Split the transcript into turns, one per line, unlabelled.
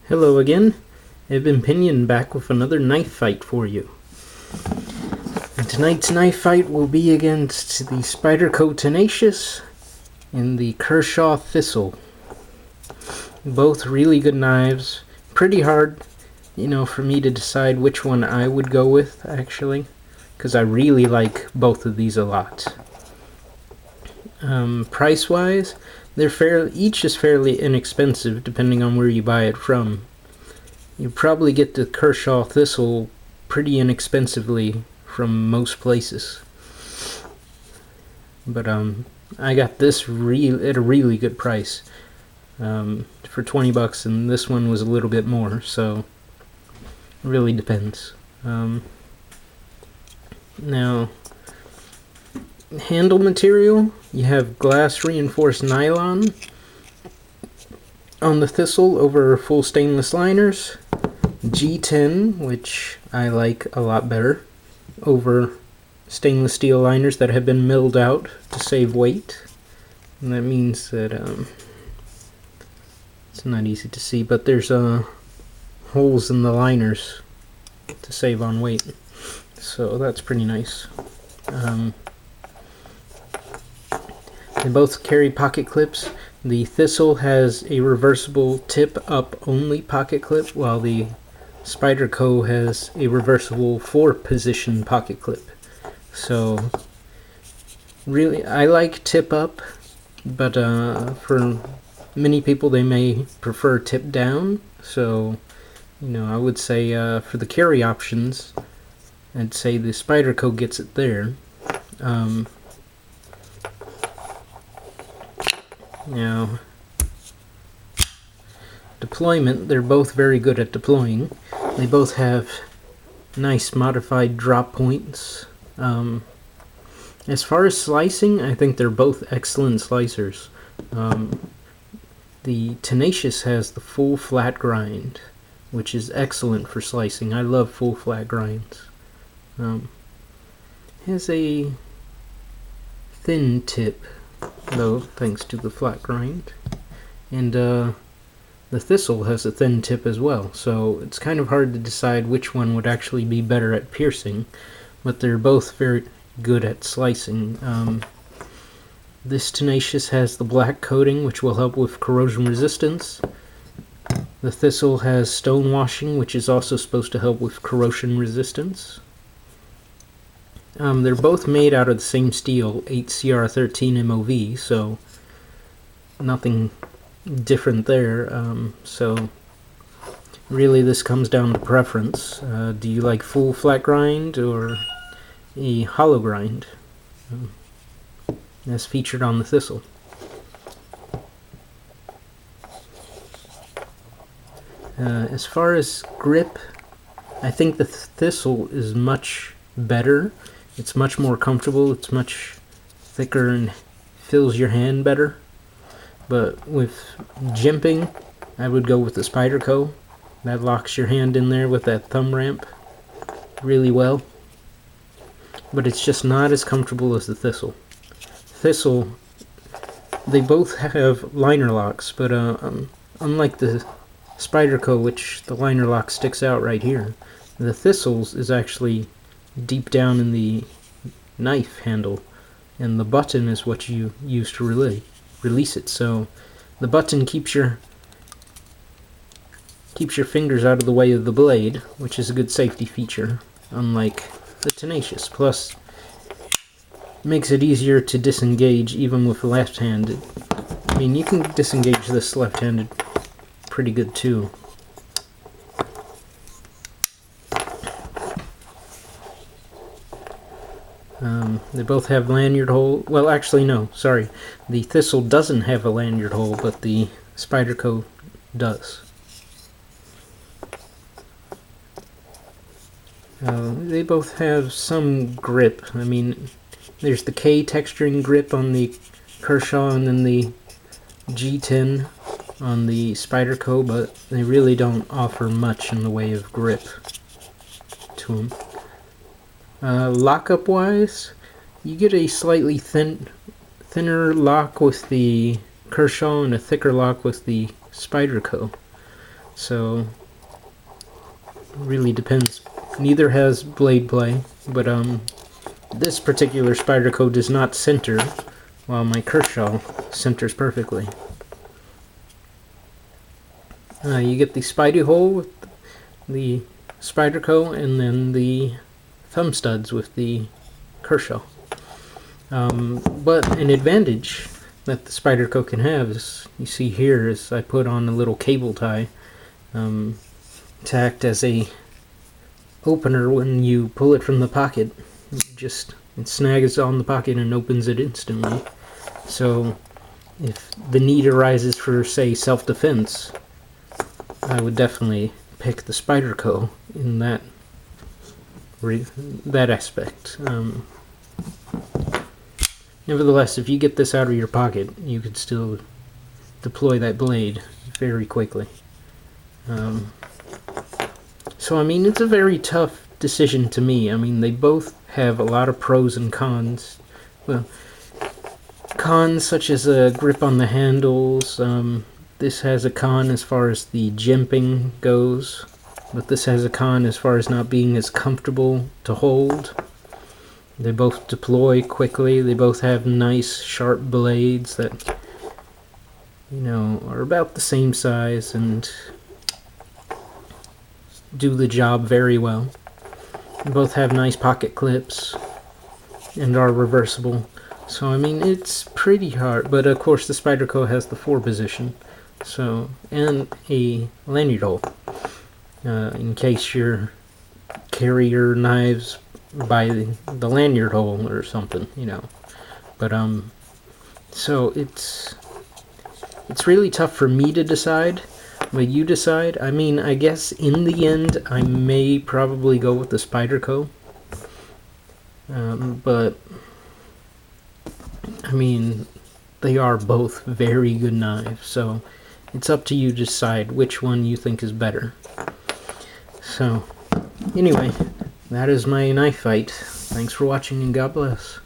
Hello again. I've been Pinion back with another knife fight for you. And tonight's knife fight will be against the Spyderco Tenacious and the Kershaw Thistle. Both really good knives. Pretty hard, for me to decide which one I would go with, actually, because I really like both of these a lot. Price-wise, each is fairly inexpensive depending on where you buy it from. You probably get the Kershaw Thistle pretty inexpensively from most places. But I got this at a really good price for $20, and this one was a little bit more, so it really depends. Now, handle material, you have glass reinforced nylon on the Thistle over full stainless liners, G10, which I like a lot better, over stainless steel liners that have been milled out to save weight. And that means that it's not easy to see, but there's holes in the liners to save on weight, so that's pretty nice. They both carry pocket clips. The Thistle has a reversible tip-up only pocket clip, while the Spyderco has a reversible 4-position pocket clip. So, really, I like tip-up, but for many people they may prefer tip-down. So, I would say for the carry options, I'd say the Spyderco gets it there. Now, deployment, they're both very good at deploying. They both have nice modified drop points. As far as slicing, I think they're both excellent slicers. The Tenacious has the full flat grind, which is excellent for slicing. I love full flat grinds. Has a thin tip, though, thanks to the flat grind. And the Thistle has a thin tip as well, so it's kind of hard to decide which one would actually be better at piercing, but they're both very good at slicing. This Tenacious has the black coating, which will help with corrosion resistance. The Thistle has stone washing, which is also supposed to help with corrosion resistance. They're both made out of the same steel, 8CR13 MOV, so nothing different there. So really this comes down to preference. Do you like full flat grind or a hollow grind? As featured on the Thistle. As far as grip, I think the Thistle is much better. It's much more comfortable, it's much thicker and fills your hand better. But with jimping, I would go with the Spyderco. That locks your hand in there with that thumb ramp really well. But it's just not as comfortable as the Thistle. Thistle, they both have liner locks, but unlike the Spyderco, which the liner lock sticks out right here, the Thistle's is actually deep down in the knife handle, and the button is what you use to release it. So the button keeps your fingers out of the way of the blade, which is a good safety feature, unlike the Tenacious. Plus, makes it easier to disengage even with left-handed. I mean, you can disengage this left-handed pretty good too. They both have lanyard hole. Well, actually, no, sorry. The Thistle doesn't have a lanyard hole, but the Spyderco does. They both have some grip. I mean, there's the K texturing grip on the Kershaw and then the G10 on the Spyderco, but they really don't offer much in the way of grip to them. Lockup wise, you get a slightly thinner lock with the Kershaw and a thicker lock with the Spyderco. So really depends. Neither has blade play, but this particular Spyderco does not center, while my Kershaw centers perfectly. You get the Spidey hole with the Spyderco, and then the thumb studs with the Kershaw. But an advantage that the Spyderco can have is, you see here, is I put on a little cable tie to act as a opener when you pull it from the pocket. It snags on the pocket and opens it instantly. So if the need arises for, say, self-defense, I would definitely pick the Spyderco in that aspect. Nevertheless, if you get this out of your pocket, you could still deploy that blade very quickly. So I mean, it's a very tough decision to me. I mean, they both have a lot of pros and cons. Well, cons such as a grip on the handles. This has a con as far as the jimping goes, but this has a con as far as not being as comfortable to hold. They both deploy quickly. They both have nice sharp blades that, you know, are about the same size and do the job very well. They both have nice pocket clips and are reversible. So I mean, it's pretty hard, but of course the Spyderco has the 4 position, so, and a lanyard hole in case you carry your knives by the lanyard hole or something, you know. But so it's really tough for me to decide. But you decide. I mean, I guess in the end I may probably go with the Spyderco. But I mean, they are both very good knives, so it's up to you to decide which one you think is better. So, anyway, that is my knife fight. Thanks for watching, and God bless.